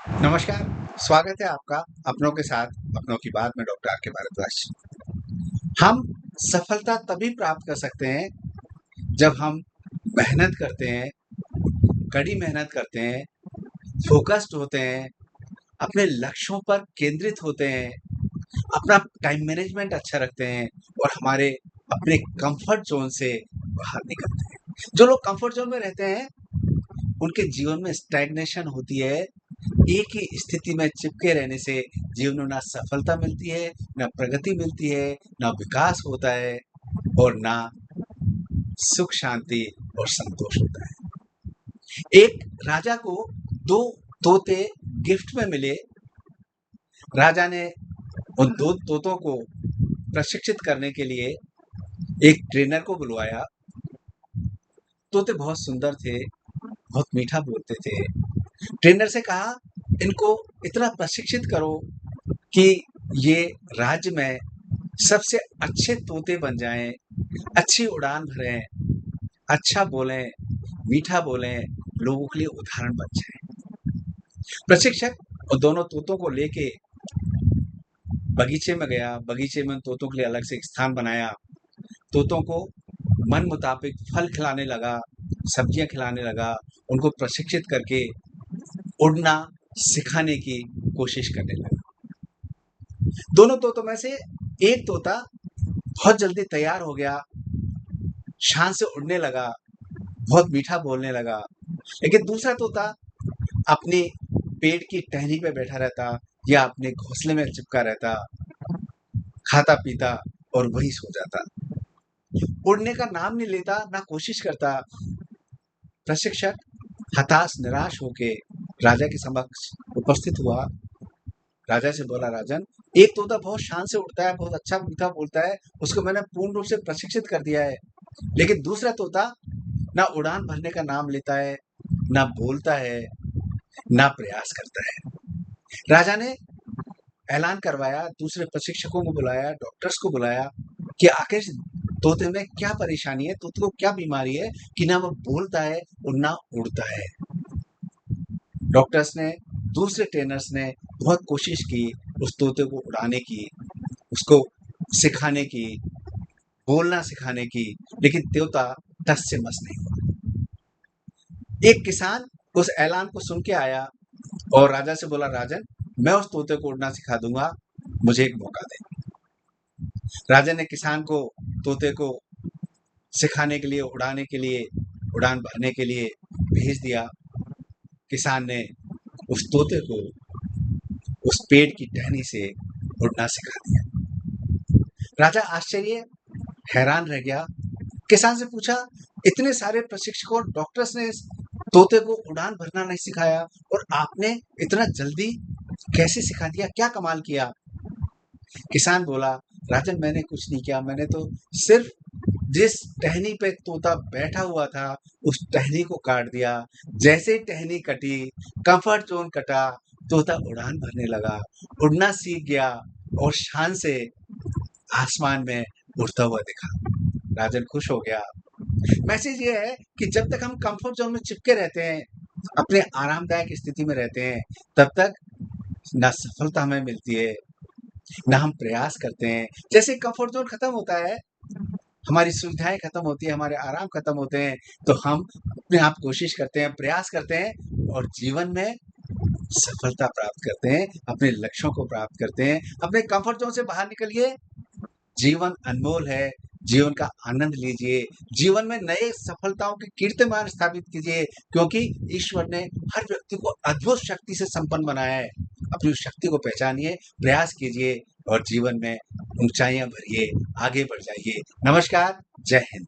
नमस्कार, स्वागत है आपका अपनों के साथ अपनों की बात में डॉक्टर आर के भारद्वाज। हम सफलता तभी प्राप्त कर सकते हैं जब हम मेहनत करते हैं, कड़ी मेहनत करते हैं, फ़ोकस्ड होते हैं, अपने लक्ष्यों पर केंद्रित होते हैं, अपना टाइम मैनेजमेंट अच्छा रखते हैं और हमारे अपने कंफर्ट ज़ोन से बाहर निकलते हैं। जो लोग कंफर्ट ज़ोन में रहते हैं, उनके जीवन में स्टैग्नेशन होती है। एक ही स्थिति में चिपके रहने से जीवन में ना सफलता मिलती है, ना प्रगति मिलती है, ना विकास होता है और ना सुख शांति और संतोष होता है। एक राजा को दो तोते गिफ्ट में मिले। राजा ने उन दो तोतों को प्रशिक्षित करने के लिए एक ट्रेनर को बुलवाया। तोते बहुत सुंदर थे, बहुत मीठा बोलते थे। ट्रेनर से कहा, इनको इतना प्रशिक्षित करो कि ये राज्य में सबसे अच्छे तोते बन जाएं, अच्छी उड़ान भरें, अच्छा बोलें, मीठा बोलें, लोगों के लिए उदाहरण बन जाएं। प्रशिक्षक और दोनों तोतों को लेके बगीचे में गया। बगीचे में तोतों के लिए अलग से एक स्थान बनाया। तोतों को मन मुताबिक फल खिलाने लगा, सब्जियां खिलाने लगा, उनको प्रशिक्षित करके उड़ना सिखाने की कोशिश करने लगा। दोनों तोतों में से एक तोता बहुत जल्दी तैयार हो गया, शान से उड़ने लगा, बहुत मीठा बोलने लगा। लेकिन दूसरा तोता अपने पेड़ की टहनी पे बैठा रहता या अपने घोंसले में चिपका रहता, खाता पीता और वहीं सो जाता। उड़ने का नाम नहीं लेता, ना कोशिश करता। प्रशिक्षक हताश निराश होके राजा के समक्ष उपस्थित हुआ। राजा से बोला, राजन, एक तोता बहुत शान से उड़ता है, बहुत अच्छा मीठा बोलता है, उसको मैंने पूर्ण रूप से प्रशिक्षित कर दिया है। लेकिन दूसरा तोता ना उड़ान भरने का नाम लेता है, ना बोलता है, ना प्रयास करता है। राजा ने ऐलान करवाया, दूसरे प्रशिक्षकों को बुलाया, डॉक्टर्स को बुलाया कि आखिर तोते में क्या परेशानी है, तोते को क्या बीमारी है कि ना वो बोलता है और ना उड़ता है। डॉक्टर्स ने, दूसरे ट्रेनर्स ने बहुत कोशिश की उस तोते को उड़ाने की, उसको सिखाने की, बोलना सिखाने की, लेकिन तोता टस से मस नहीं हुआ। एक किसान उस ऐलान को सुन के आया और राजा से बोला, राजन, मैं उस तोते को उड़ना सिखा दूंगा, मुझे एक मौका दे। राजा ने किसान को, तोते को सिखाने के लिए, उड़ाने के लिए, उड़ान भरने के लिए भेज दिया। किसान ने उस तोते को उस पेड़ की टहनी से उड़ना सिखा दिया। राजा आश्चर्य हैरान रह गया। किसान से पूछा, इतने सारे प्रशिक्षकों और डॉक्टर्स ने इस तोते को उड़ान भरना नहीं सिखाया और आपने इतना जल्दी कैसे सिखा दिया, क्या कमाल किया? किसान बोला, राजन, मैंने कुछ नहीं किया, मैंने तो सिर्फ जिस टहनी पे तोता बैठा हुआ था उस टहनी को काट दिया। जैसे ही टहनी कटी, कंफर्ट जोन कटा, तोता उड़ान भरने लगा, उड़ना सीख गया और शान से आसमान में उड़ता हुआ दिखा। राजन खुश हो गया। मैसेज ये है कि जब तक हम कंफर्ट जोन में चिपके रहते हैं, अपने आरामदायक स्थिति में रहते हैं, तब तक ना सफलता हमें मिलती है, ना हम प्रयास करते हैं। जैसे कंफर्ट जोन खत्म होता है, हमारी सुविधाएं खत्म होती है, हमारे आराम खत्म होते हैं, तो हम अपने आप कोशिश करते हैं, प्रयास करते हैं और जीवन में सफलता प्राप्त करते हैं, अपने लक्ष्यों को प्राप्त करते हैं। अपने कंफर्ट जोन से बाहर निकलिए। जीवन अनमोल है, जीवन का आनंद लीजिए, जीवन में नए सफलताओं के कीर्तिमान स्थापित कीजिए, क्योंकि ईश्वर ने हर व्यक्ति को अद्भुत शक्ति से संपन्न बनाया है। अपनी उस शक्ति को पहचानिए, प्रयास कीजिए और जीवन में ऊंचाइयां भरिए, आगे बढ़ जाइए। नमस्कार, जय हिंद।